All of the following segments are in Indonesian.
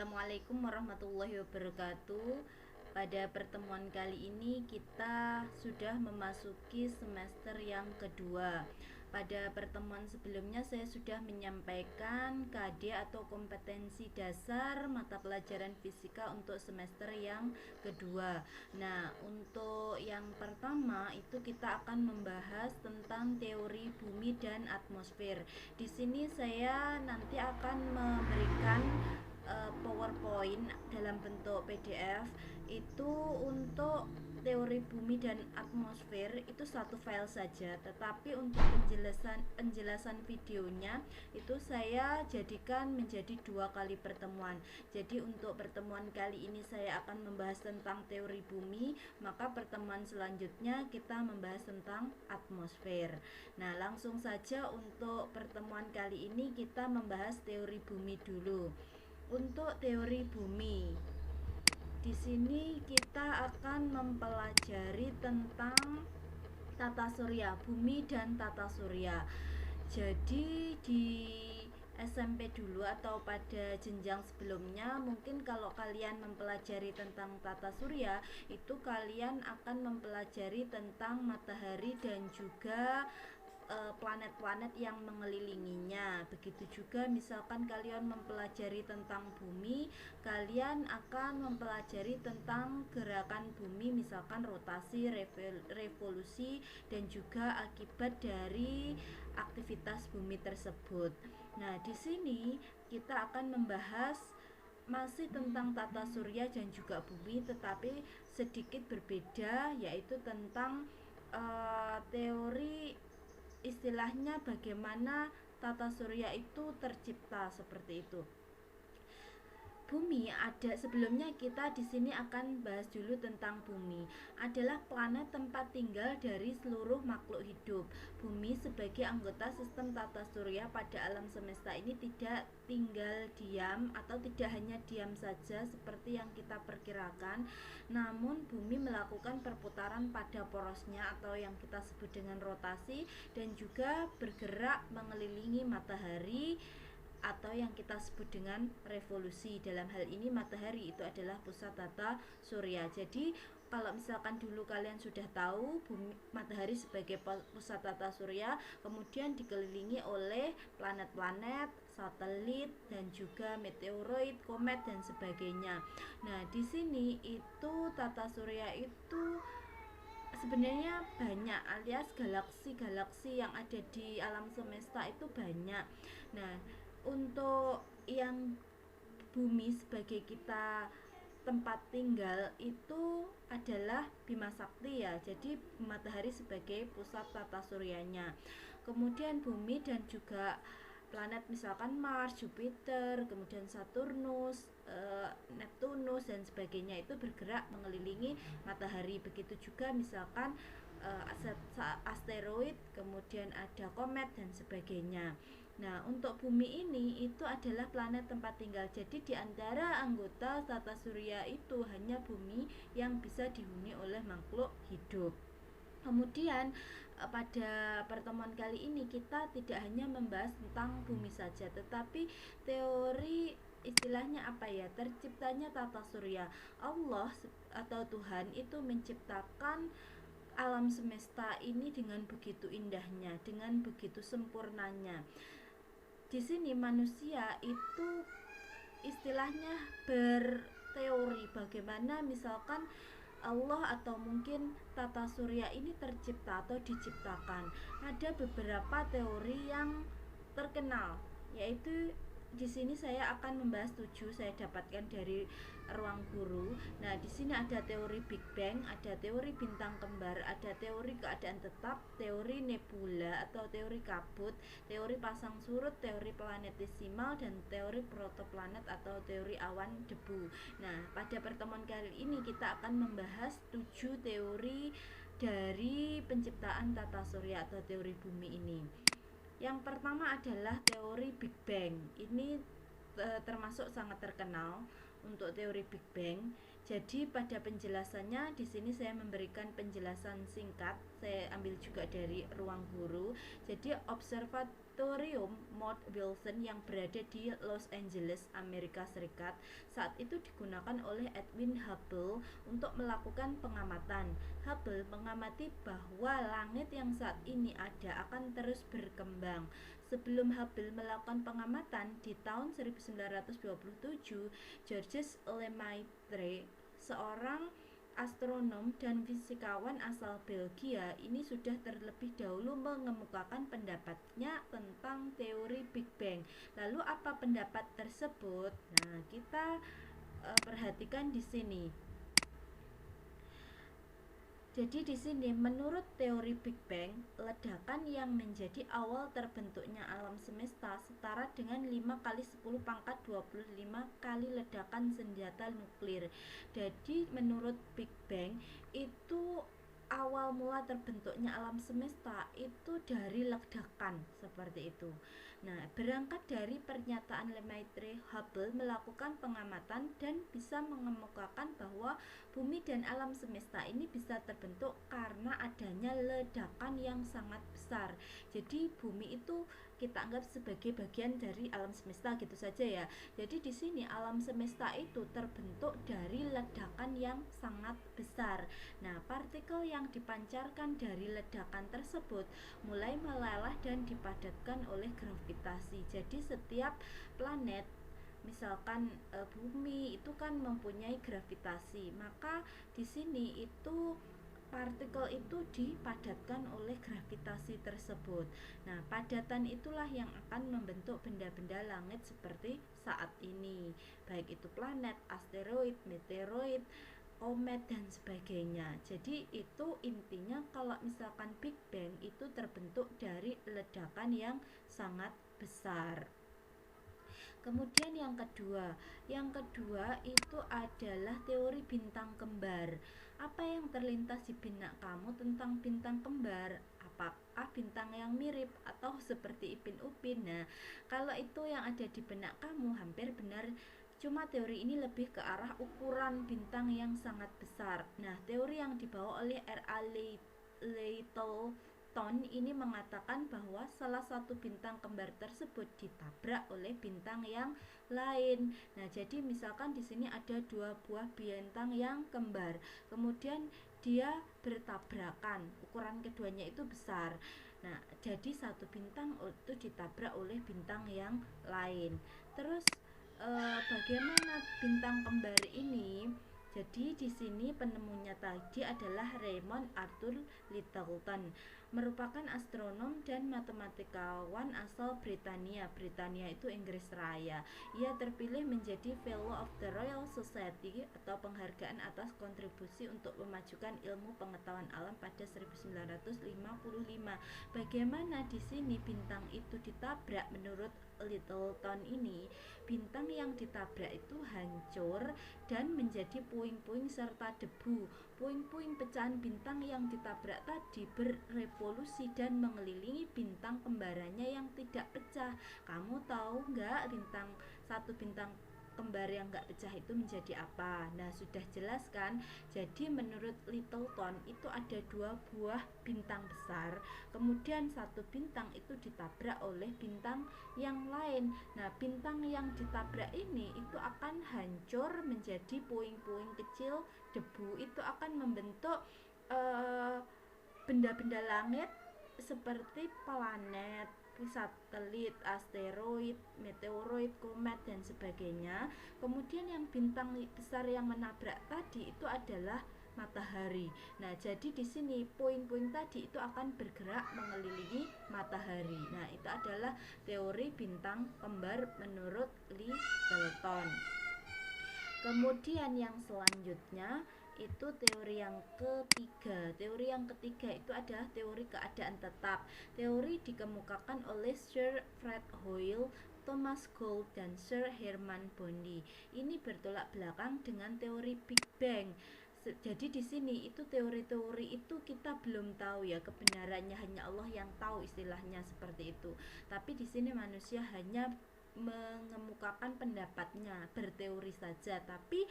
Assalamualaikum warahmatullahi wabarakatuh. Pada pertemuan kali ini kita sudah memasuki semester yang kedua. Pada pertemuan sebelumnya saya sudah menyampaikan KD atau kompetensi dasar mata pelajaran fisika untuk semester yang kedua. Nah, untuk yang pertama itu kita akan membahas tentang teori bumi dan atmosfer. Di sini saya nanti akan memberikan PowerPoint dalam bentuk PDF itu untuk teori bumi dan atmosfer itu satu file saja, tetapi untuk penjelasan videonya itu saya jadikan menjadi 2 kali pertemuan. Jadi untuk pertemuan kali ini saya akan membahas tentang teori bumi, maka pertemuan selanjutnya kita membahas tentang atmosfer. Nah, langsung saja untuk pertemuan kali ini kita membahas teori bumi dulu. Untuk teori bumi, di sini kita akan mempelajari tentang tata surya, bumi dan tata surya. Jadi di SMP dulu atau pada jenjang sebelumnya, mungkin kalau kalian mempelajari tentang tata surya, itu kalian akan mempelajari tentang matahari dan juga planet-planet yang mengelilinginya. Begitu juga misalkan kalian mempelajari tentang bumi, kalian akan mempelajari tentang gerakan bumi, misalkan rotasi, revolusi, dan juga akibat dari aktivitas bumi tersebut. Nah, di sini kita akan membahas masih tentang tata surya dan juga bumi, tetapi sedikit berbeda, yaitu tentang teori, istilahnya bagaimana tata surya itu tercipta seperti itu. Bumi ada, sebelumnya kita di sini akan bahas dulu tentang bumi. Adalah planet tempat tinggal dari seluruh makhluk hidup. Bumi sebagai anggota sistem tata surya pada alam semesta ini tidak tinggal diam atau tidak hanya diam saja seperti yang kita perkirakan, namun bumi melakukan perputaran pada porosnya atau yang kita sebut dengan rotasi, dan juga bergerak mengelilingi matahari atau yang kita sebut dengan revolusi. Dalam hal ini matahari itu adalah pusat tata surya. Jadi kalau misalkan dulu kalian sudah tahu bumi, matahari sebagai pusat tata surya, kemudian dikelilingi oleh planet-planet, satelit, dan juga meteoroid, komet, dan sebagainya. Nah, di sini itu tata surya itu sebenarnya banyak, alias galaksi-galaksi yang ada di alam semesta itu banyak. Nah, untuk yang bumi sebagai kita tempat tinggal itu adalah Bima Sakti ya. Jadi matahari sebagai pusat tata suryanya. Kemudian bumi dan juga planet misalkan Mars, Jupiter, kemudian Saturnus, Neptunus dan sebagainya itu bergerak mengelilingi matahari. Begitu juga misalkan asteroid, kemudian ada komet dan sebagainya. Nah, untuk bumi ini itu adalah planet tempat tinggal. Jadi di antara anggota tata surya itu hanya bumi yang bisa dihuni oleh makhluk hidup. Kemudian pada pertemuan kali ini kita tidak hanya membahas tentang bumi saja, tetapi teori, istilahnya apa ya, terciptanya tata surya. Allah atau Tuhan itu menciptakan alam semesta ini dengan begitu indahnya, dengan begitu sempurnanya. Di sini manusia itu istilahnya berteori bagaimana misalkan Allah atau mungkin tata surya ini tercipta atau diciptakan. Ada beberapa teori yang terkenal, yaitu di sini saya akan membahas 7 saya dapatkan dari Ruang Guru. Nah, di sini ada teori Big Bang, ada teori bintang kembar, ada teori keadaan tetap, teori nebula atau teori kabut, teori pasang surut, teori planetesimal, dan teori protoplanet atau teori awan debu. Nah, pada pertemuan kali ini kita akan membahas 7 teori dari penciptaan tata surya atau teori bumi ini. Yang pertama adalah teori Big Bang. Ini termasuk sangat terkenal untuk teori Big Bang. Jadi pada penjelasannya di sini saya memberikan penjelasan singkat. Saya ambil juga dari Ruang Guru. Jadi observatorium Observatorium Mount Wilson yang berada di Los Angeles, Amerika Serikat, saat itu digunakan oleh Edwin Hubble untuk melakukan pengamatan. Hubble mengamati bahwa langit yang saat ini ada akan terus berkembang. Sebelum Hubble melakukan pengamatan di tahun 1927, Georges Lemaitre, seorang astronom dan fisikawan asal Belgia, ini sudah terlebih dahulu mengemukakan pendapatnya tentang teori Big Bang. Lalu apa pendapat tersebut? Nah, kita perhatikan di sini. Jadi di sini menurut teori Big Bang, ledakan yang menjadi awal terbentuknya alam semesta setara dengan 5 kali 10 pangkat 25 kali ledakan senjata nuklir. Jadi menurut Big Bang itu awal mula terbentuknya alam semesta itu dari ledakan seperti itu. Nah, berangkat dari pernyataan Lemaitre, Hubble melakukan pengamatan dan bisa mengemukakan bahwa bumi dan alam semesta ini bisa terbentuk karena adanya ledakan yang sangat besar. Jadi bumi itu kita anggap sebagai bagian dari alam semesta gitu saja ya. Jadi di sini alam semesta itu terbentuk dari ledakan yang sangat besar. Nah, partikel yang dipancarkan dari ledakan tersebut mulai meleleh dan dipadatkan oleh gravitasi. Jadi setiap planet, misalkan bumi itu kan mempunyai gravitasi, maka di sini itu partikel itu dipadatkan oleh gravitasi tersebut. Nah, padatan itulah yang akan membentuk benda-benda langit seperti saat ini, baik itu planet, asteroid, meteoroid, komet dan sebagainya. Jadi itu intinya kalau misalkan Big Bang itu terbentuk dari ledakan yang sangat besar. Kemudian yang kedua itu adalah teori bintang kembar. Apa yang terlintas di benak kamu tentang bintang kembar? Apakah bintang yang mirip atau seperti Ipin Upin? Nah, kalau itu yang ada di benak kamu hampir benar. Cuma teori ini lebih ke arah ukuran bintang yang sangat besar. Nah, teori yang dibawa oleh R.A. Littleton ini mengatakan bahwa salah satu bintang kembar tersebut ditabrak oleh bintang yang lain. Nah, jadi misalkan di sini ada dua buah bintang yang kembar, kemudian dia bertabrakan, ukuran keduanya itu besar. Nah, jadi satu bintang itu ditabrak oleh bintang yang lain. Terus bagaimana bintang kembar ini? Jadi di sini penemunya tadi adalah Raymond Arthur Littleton, merupakan astronom dan matematikawan asal Britania. Britania itu Inggris Raya. Ia terpilih menjadi Fellow of the Royal Society atau penghargaan atas kontribusi untuk memajukan ilmu pengetahuan alam pada 1955. Bagaimana di sini bintang itu ditabrak menurut Littleton ini? Bintang yang ditabrak itu hancur dan menjadi puing-puing serta debu. Puing-puing pecahan bintang yang ditabrak tadi berevolusi dan mengelilingi bintang kembarannya yang tidak pecah. Kamu tahu nggak satu bintang kembar yang nggak pecah itu menjadi apa? Nah, sudah jelas kan? Jadi menurut Littleton itu ada dua buah bintang besar, kemudian satu bintang itu ditabrak oleh bintang yang lain. Nah, bintang yang ditabrak ini itu akan hancur menjadi puing-puing kecil debu, itu akan membentuk benda-benda langit seperti planet, satelit, asteroid, meteoroid, komet dan sebagainya. Kemudian yang bintang besar yang menabrak tadi itu adalah matahari. Nah, jadi di sini puing-puing tadi itu akan bergerak mengelilingi matahari. Nah, itu adalah teori bintang kembar menurut Littleton. Kemudian yang selanjutnya itu teori yang ketiga. Teori yang ketiga itu adalah teori keadaan tetap. Teori dikemukakan oleh Sir Fred Hoyle, Thomas Gould, dan Sir Herman Bondi. Ini bertolak belakang dengan teori Big Bang. Jadi di sini itu teori-teori itu kita belum tahu ya kebenarannya, hanya Allah yang tahu, istilahnya seperti itu. Tapi di sini manusia hanya mengemukakan pendapatnya, berteori saja, tapi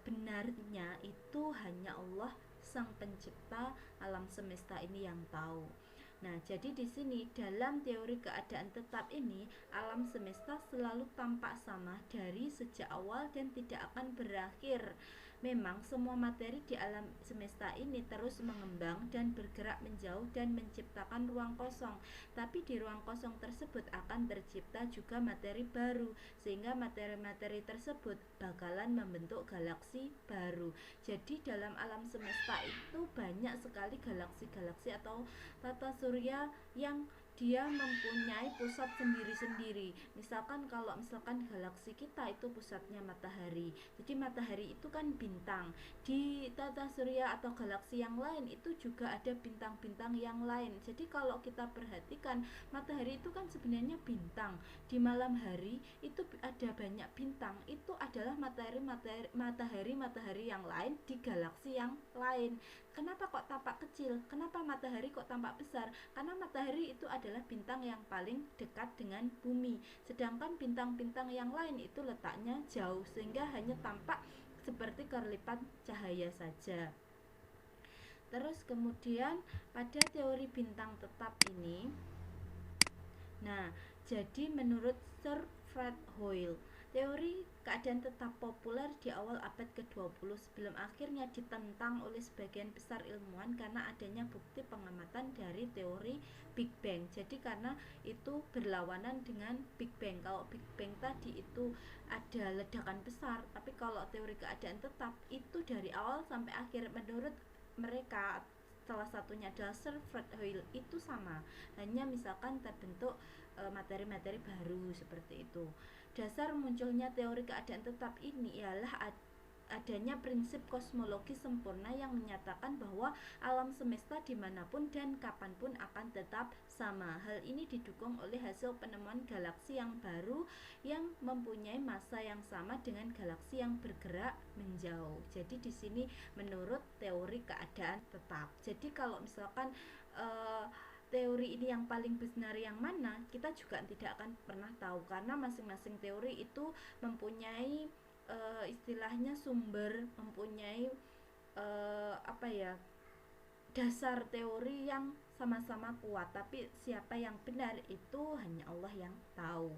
benarnya itu hanya Allah sang pencipta alam semesta ini yang tahu. Nah, jadi di sini dalam teori keadaan tetap ini, alam semesta selalu tampak sama dari sejak awal dan tidak akan berakhir. Memang semua materi di alam semesta ini terus mengembang dan bergerak menjauh dan menciptakan ruang kosong. Tapi di ruang kosong tersebut akan tercipta juga materi baru, sehingga materi-materi tersebut bakalan membentuk galaksi baru. Jadi dalam alam semesta itu banyak sekali galaksi-galaksi atau tata surya yang dia mempunyai pusat sendiri-sendiri. Misalkan galaksi kita itu pusatnya matahari. Jadi matahari itu kan bintang. Di tata surya atau galaksi yang lain itu juga ada bintang-bintang yang lain. Jadi kalau kita perhatikan, matahari itu kan sebenarnya bintang. Di malam hari itu ada banyak bintang. Itu adalah matahari yang lain di galaksi yang lain. Kenapa kok tampak kecil? Kenapa matahari kok tampak besar? Karena matahari itu adalah bintang yang paling dekat dengan bumi, sedangkan bintang-bintang yang lain itu letaknya jauh, sehingga hanya tampak seperti kerlipan cahaya saja. Terus kemudian pada teori bintang tetap ini, nah, jadi menurut Sir Fred Hoyle, teori keadaan tetap populer di awal abad ke-20 sebelum akhirnya ditentang oleh sebagian besar ilmuwan karena adanya bukti pengamatan dari teori Big Bang. Jadi karena itu berlawanan dengan Big Bang. Kalau Big Bang tadi itu ada ledakan besar, tapi kalau teori keadaan tetap itu dari awal sampai akhir menurut mereka, salah satunya adalah Sir Fred Hoyle, itu sama, hanya misalkan terbentuk materi-materi baru seperti itu. Dasar munculnya teori keadaan tetap ini ialah adanya prinsip kosmologi sempurna yang menyatakan bahwa alam semesta dimanapun dan kapanpun akan tetap sama. Hal ini didukung oleh hasil penemuan galaksi yang baru yang mempunyai massa yang sama dengan galaksi yang bergerak menjauh. Jadi di sini menurut teori keadaan tetap. Jadi kalau misalkan teori ini yang paling benar yang mana, kita juga tidak akan pernah tahu karena masing-masing teori itu mempunyai istilahnya sumber, mempunyai dasar teori yang sama-sama kuat, tapi siapa yang benar itu hanya Allah yang tahu.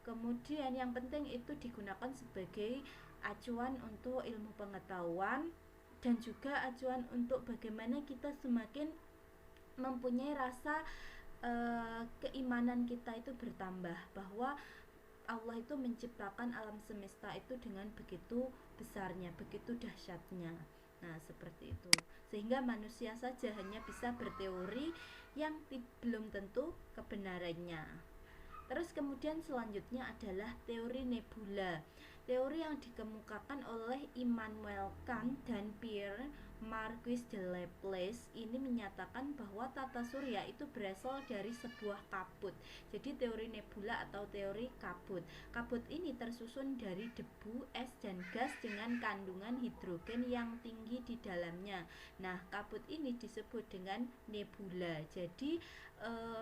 Kemudian yang penting itu digunakan sebagai acuan untuk ilmu pengetahuan dan juga acuan untuk bagaimana kita semakin mempunyai rasa keimanan kita itu bertambah bahwa Allah itu menciptakan alam semesta itu dengan begitu besarnya, begitu dahsyatnya. Nah, seperti itu. Sehingga manusia saja hanya bisa berteori yang belum tentu kebenarannya. Terus kemudian selanjutnya adalah teori nebula. Teori yang dikemukakan oleh Immanuel Kant dan Pierre Marquis de Laplace ini menyatakan bahwa tata surya itu berasal dari sebuah kabut. Jadi teori nebula atau teori kabut. Kabut ini tersusun dari debu, es, dan gas dengan kandungan hidrogen yang tinggi di dalamnya. Nah, kabut ini disebut dengan nebula. Jadi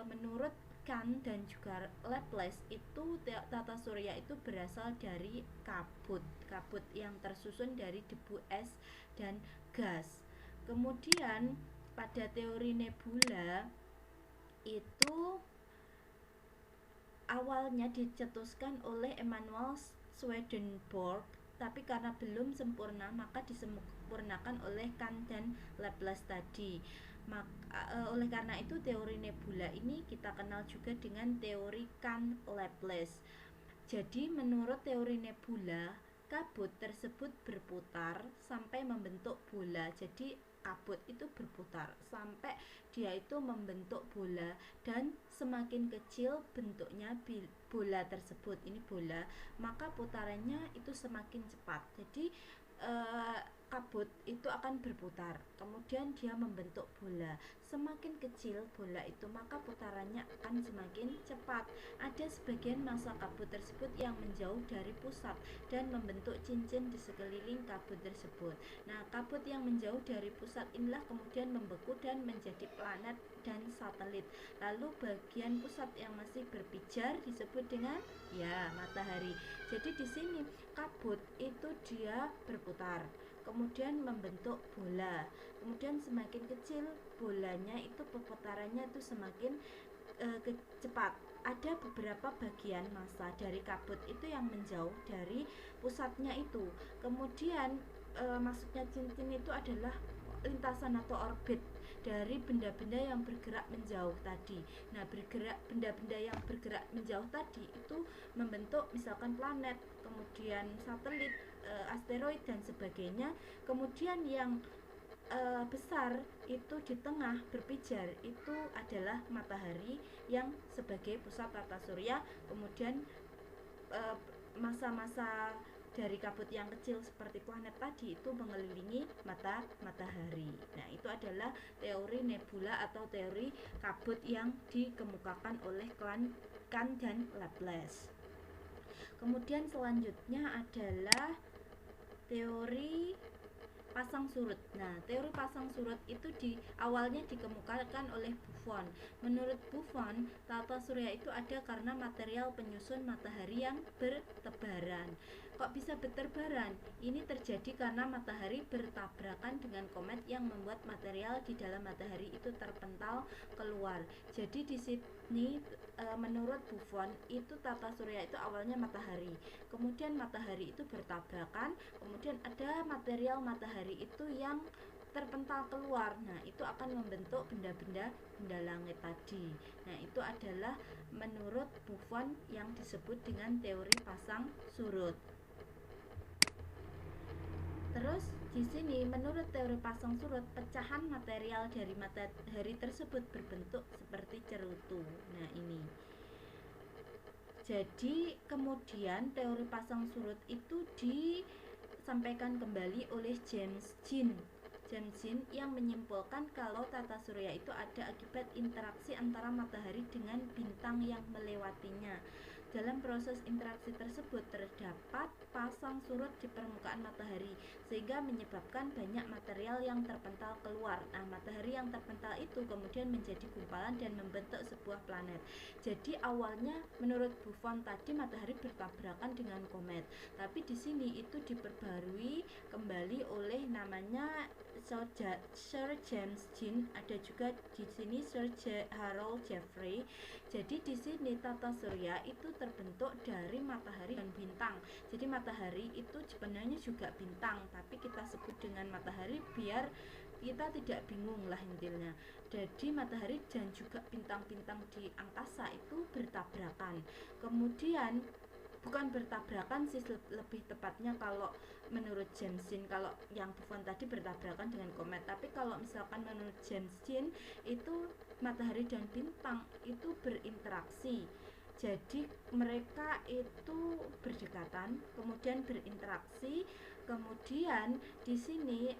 menurut Kant dan juga Laplace itu tata surya itu berasal dari kabut yang tersusun dari debu, es, dan gas. Kemudian pada teori nebula itu awalnya dicetuskan oleh Emanuel Swedenborg, tapi karena belum sempurna maka disempurnakan oleh Kant dan Laplace tadi. Oleh karena itu teori nebula ini kita kenal juga dengan teori Kant-Laplace. Jadi menurut teori nebula, kabut tersebut berputar sampai membentuk bola. Jadi kabut itu berputar sampai dia itu membentuk bola, dan semakin kecil bentuknya bola tersebut, ini bola, maka putarannya itu semakin cepat. Jadi kabut itu akan berputar, kemudian dia membentuk bola. Semakin kecil bola itu maka putarannya akan semakin cepat. Ada sebagian massa kabut tersebut yang menjauh dari pusat dan membentuk cincin di sekeliling kabut tersebut. Nah, kabut yang menjauh dari pusat inilah kemudian membeku dan menjadi planet dan satelit. Lalu bagian pusat yang masih berpijar disebut dengan matahari. Jadi di sini kabut itu dia berputar. kemudian membentuk bola. Kemudian semakin kecil bolanya itu perputarannya itu semakin cepat. Ada beberapa bagian massa dari kabut itu yang menjauh dari pusatnya itu. Kemudian maksudnya cincin itu adalah lintasan atau orbit dari benda-benda yang bergerak menjauh tadi. Nah, benda-benda yang bergerak menjauh tadi itu membentuk misalkan planet, kemudian satelit, asteroid dan sebagainya. Kemudian yang besar itu di tengah berpijar itu adalah matahari yang sebagai pusat tata surya. Kemudian masa-masa dari kabut yang kecil seperti planet tadi itu mengelilingi matahari. Nah, itu adalah teori nebula atau teori kabut yang dikemukakan oleh Kahn dan Laplace. Kemudian selanjutnya adalah teori pasang surut. Nah, teori pasang surut itu awalnya dikemukakan oleh Buffon. Menurut Buffon, tata surya itu ada karena material penyusun matahari yang bertebaran. Kok bisa bertebaran? Ini terjadi karena matahari bertabrakan dengan komet yang membuat material di dalam matahari itu terpental keluar. Jadi di sini menurut Buffon itu tata surya itu awalnya matahari. Kemudian matahari itu bertabrakan, kemudian ada material matahari itu yang terpental keluar. Nah, itu akan membentuk benda-benda langit tadi. Nah, itu adalah menurut Buffon yang disebut dengan teori pasang surut. Terus di sini menurut teori pasang surut, pecahan material dari matahari tersebut berbentuk seperti cerutu. Nah, ini. Jadi kemudian teori pasang surut itu disampaikan kembali oleh James Jean yang menyimpulkan kalau tata surya itu ada akibat interaksi antara matahari dengan bintang yang melewatinya. Dalam proses interaksi tersebut terdapat pasang surut di permukaan matahari sehingga menyebabkan banyak material yang terpental keluar. Nah, matahari yang terpental itu kemudian menjadi gumpalan dan membentuk sebuah planet. Jadi awalnya menurut Buffon tadi matahari bertabrakan dengan komet, tapi di sini itu diperbarui kembali oleh namanya Sir James Jean, ada juga di sini Sir Harold Jeffrey. Jadi di sini tata surya itu terbentuk dari matahari dan bintang. Jadi matahari itu sebenarnya juga bintang, tapi kita sebut dengan matahari biar kita tidak bingung lah intinya. Jadi matahari dan juga bintang-bintang di angkasa itu bertabrakan. Kemudian bukan bertabrakan sih, lebih tepatnya kalau menurut James Jean, kalau yang Buffon tadi bertabrakan dengan komet, tapi kalau misalkan menurut James Jean itu matahari dan bintang itu berinteraksi. Jadi mereka itu berdekatan, kemudian berinteraksi, kemudian di sini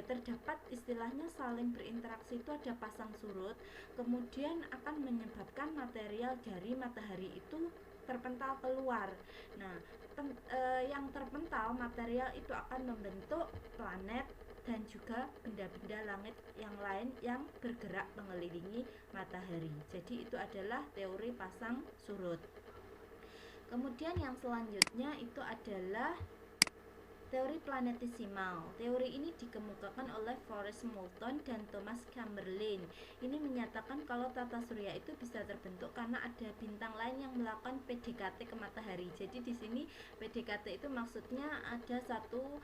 terdapat istilahnya saling berinteraksi itu ada pasang surut, kemudian akan menyebabkan material dari matahari itu terpental keluar. Nah, yang terpental material itu akan membentuk planet dan juga benda-benda langit yang lain yang bergerak mengelilingi matahari. Jadi itu adalah teori pasang surut. Kemudian yang selanjutnya itu adalah teori planetesimal. Teori ini dikemukakan oleh Forrest Moulton dan Thomas Chamberlain. Ini menyatakan kalau tata surya itu bisa terbentuk karena ada bintang lain yang melakukan PDKT ke matahari. Jadi di sini PDKT itu maksudnya ada satu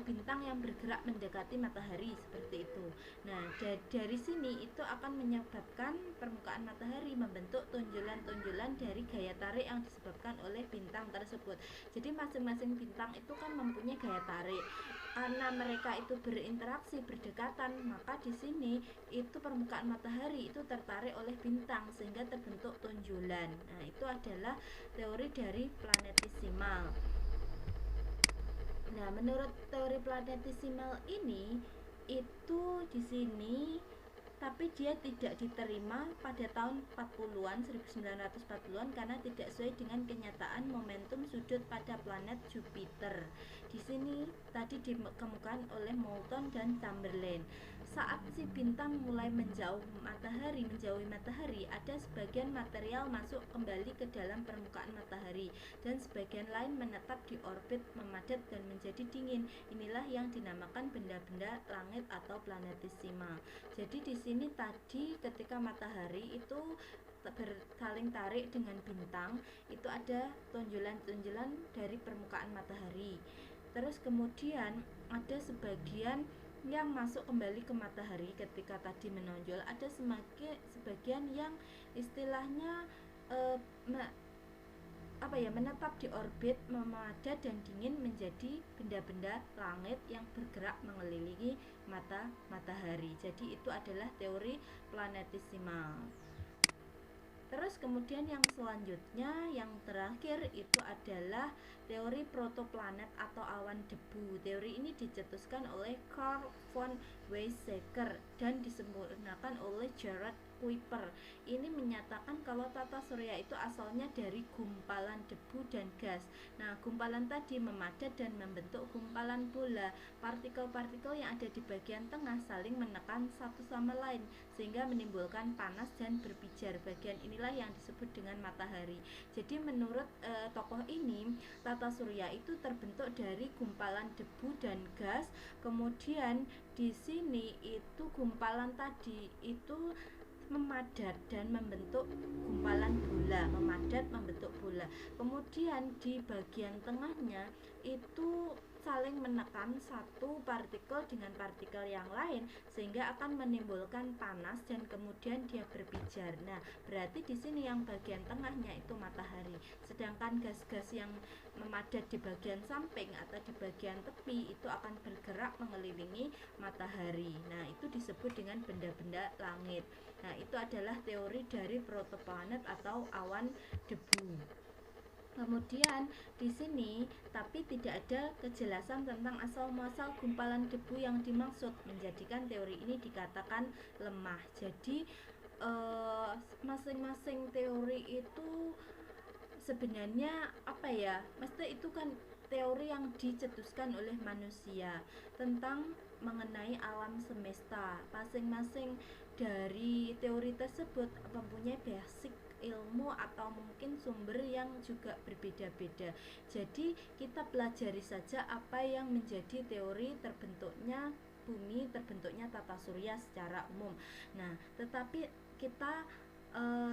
bintang yang bergerak mendekati matahari seperti itu. Nah, dari sini itu akan menyebabkan permukaan matahari membentuk tonjolan-tonjolan dari gaya tarik yang disebabkan oleh bintang tersebut. Jadi masing-masing bintang itu kan mempunyai gaya tarik. Karena mereka itu berinteraksi berdekatan, maka di sini itu permukaan matahari itu tertarik oleh bintang sehingga terbentuk tonjolan. Nah, itu adalah teori dari planetesimal. Nah, menurut teori planetesimal ini itu di sini tapi dia tidak diterima pada tahun 40-an 1940-an karena tidak sesuai dengan kenyataan momentum sudut pada planet Jupiter. Di sini tadi dikemukakan oleh Moulton dan Chamberlain. Saat si bintang mulai menjauhi matahari, ada sebagian material masuk kembali ke dalam permukaan matahari dan sebagian lain menetap di orbit memadat dan menjadi dingin. Inilah yang dinamakan benda-benda langit atau planetesimal. Jadi di sini tadi ketika matahari itu saling tarik dengan bintang, itu ada tonjolan-tonjolan dari permukaan matahari. Terus kemudian ada sebagian yang masuk kembali ke matahari ketika tadi menonjol, ada sebagian yang istilahnya menetap di orbit memadat dan dingin menjadi benda-benda langit yang bergerak mengelilingi matahari. Jadi itu adalah teori planetesimal. Terus kemudian yang selanjutnya, yang terakhir itu adalah teori protoplanet atau awan debu. Teori ini dicetuskan oleh Carl von Weizsäcker dan disempurnakan oleh Gerard Kuiper. Ini menyatakan kalau tata surya itu asalnya dari gumpalan debu dan gas. Nah, gumpalan tadi memadat dan membentuk gumpalan bola. Partikel-partikel yang ada di bagian tengah saling menekan satu sama lain sehingga menimbulkan panas dan berpijar. Bagian inilah yang disebut dengan matahari. Jadi menurut tokoh ini, tata surya itu terbentuk dari gumpalan debu dan gas. Kemudian di sini itu gumpalan tadi itu memadat dan membentuk gumpalan bola, memadat membentuk bola. Kemudian di bagian tengahnya itu saling menekan satu partikel dengan partikel yang lain sehingga akan menimbulkan panas dan kemudian dia berpijar. Nah, berarti di sini yang bagian tengahnya itu matahari. Sedangkan gas-gas yang memadat di bagian samping atau di bagian tepi itu akan bergerak mengelilingi matahari. Nah, itu disebut dengan benda-benda langit. Nah, itu adalah teori dari protoplanet atau awan debu. Kemudian di sini tapi tidak ada kejelasan tentang asal-muasal gumpalan debu yang dimaksud, menjadikan teori ini dikatakan lemah. Jadi masing-masing teori itu sebenarnya mesti itu kan teori yang dicetuskan oleh manusia tentang mengenai alam semesta. Masing-masing dari teori tersebut mempunyai basic ilmu atau mungkin sumber yang juga berbeda-beda. Jadi kita pelajari saja apa yang menjadi teori terbentuknya bumi, terbentuknya tata surya secara umum. Nah, tetapi kita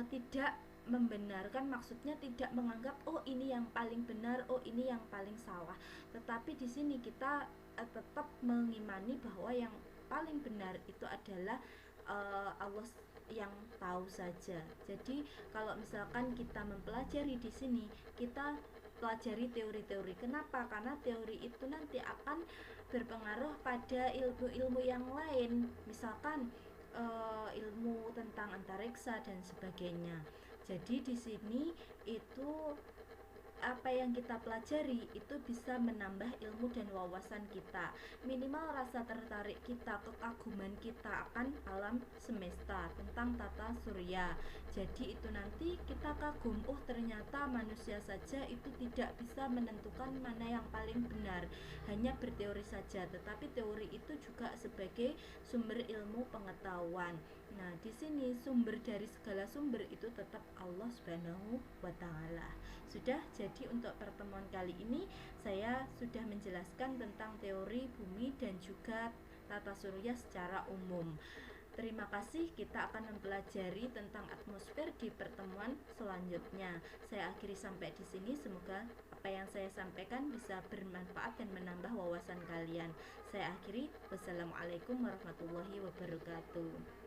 tidak membenarkan, maksudnya tidak menganggap oh ini yang paling benar, oh ini yang paling salah. Tetapi di sini kita tetap mengimani bahwa yang paling benar itu adalah Allah yang tahu saja. Jadi kalau misalkan kita mempelajari di sini, kita pelajari teori-teori. Kenapa? Karena teori itu nanti akan berpengaruh pada ilmu-ilmu yang lain. Misalkan ilmu tentang antariksa dan sebagainya. Jadi di sini itu apa yang kita pelajari itu bisa menambah ilmu dan wawasan kita, minimal rasa tertarik kita, kekaguman kita akan alam semesta tentang tata surya. Jadi itu nanti kita kagum, oh ternyata manusia saja itu tidak bisa menentukan mana yang paling benar, hanya berteori saja, tetapi teori itu juga sebagai sumber ilmu pengetahuan. Nah, di sini sumber dari segala sumber itu tetap Allah Subhanahu wa taala. Sudah, jadi untuk pertemuan kali ini saya sudah menjelaskan tentang teori bumi dan juga tata surya secara umum. Terima kasih, kita akan mempelajari tentang atmosfer di pertemuan selanjutnya. Saya akhiri sampai di sini, semoga apa yang saya sampaikan bisa bermanfaat dan menambah wawasan kalian. Saya akhiri, wassalamualaikum warahmatullahi wabarakatuh.